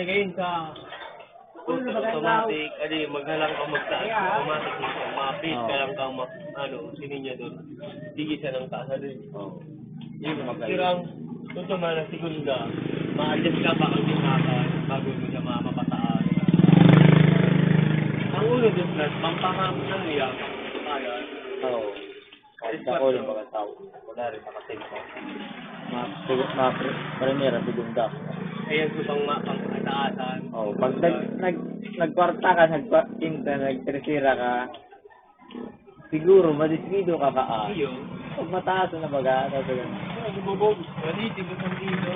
ngayon sa automatic, maghalang ka magtaas, automatic mo siya, mapit ka lang kang sininya doon, sige siya ng taas doon. Pero ang automatic na segunda, ma-adjust ka pa ang ginakan, bago mo siya mapataas. Ang ulo doon na, pampaham ng niya, kaya. Oo. Kahit sa ulo mga tao. Wala rin makatingko. Primera, segunda. Ayan ko pang pangkataasan. Oo. Pag nagkwarta ka, nagkwarta, nagtresira ka, siguro, madisgido ka ka. Iyo. Pag mataas na baga, sasagan. Bubog. Wali, tigo sa dito.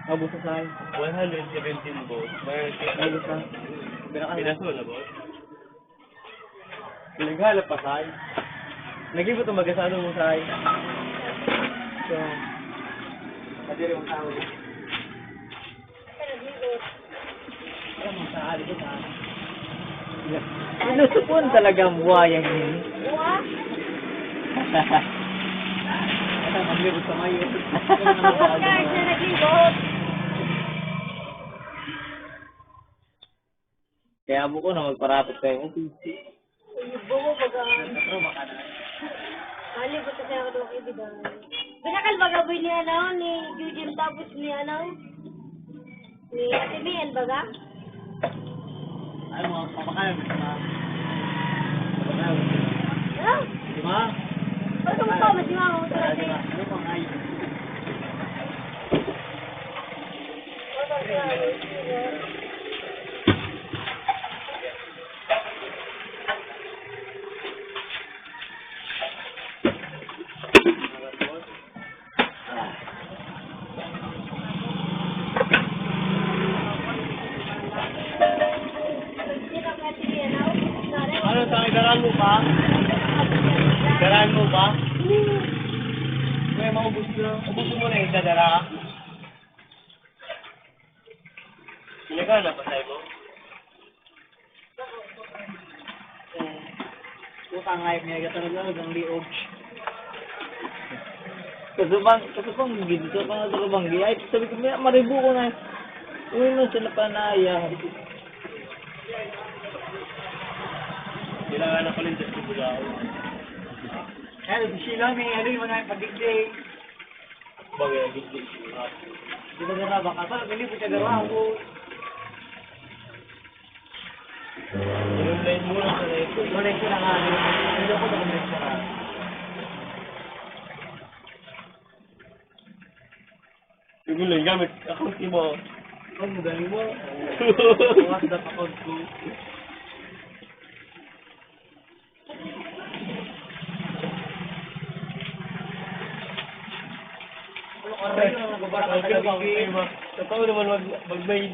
Mabos na sa'yo. 117 volts. Mabos na. Pinaso na boss? Pinaghalap pa sa'yo. Lagi mo ito magasano mo sa'yo. So, kadiri mong tao. Alam mo, sa hali ko sa sinusupon talagang buhayang yun. Buwa? Ito, maglibot sa mayo. Guys, na naglibot. Kaya amo ko na magparapot kayo. Buwa baga. Malibot kasi ako doon kay Bidang. Binakal baga boy ni ni Eugene tapos ni ni Ate Mian baga? Ay mo, papakain mo na. Papakain mo. Ano? Di ba? Ano mo pa? Mas mama mo talaga. Ano pang ayun? Ano tayo, daraan mo ba? Daraan mo ba? Kaya maubos na. Ubusin mo na yung dadara. Pinagana pa tayo mo? Putang ayop niya talaga ang liog. Kasubang gito pa na dalawang ay sabi ko maribo ko na. Uy no sila panaya. Kailangan na pala yung dito bulaw. Si Sheila may ano yung mga padigdig. Bagay ang gigit. Di ba gana baka pa gali po siya garawa ko. Yung line mo lang sa line. Wala ko na nga. Hindi ako na kumis na. Yung line gamit. Account mo. Ang magaling mo. What the account ko. Totoo naman mag-maid.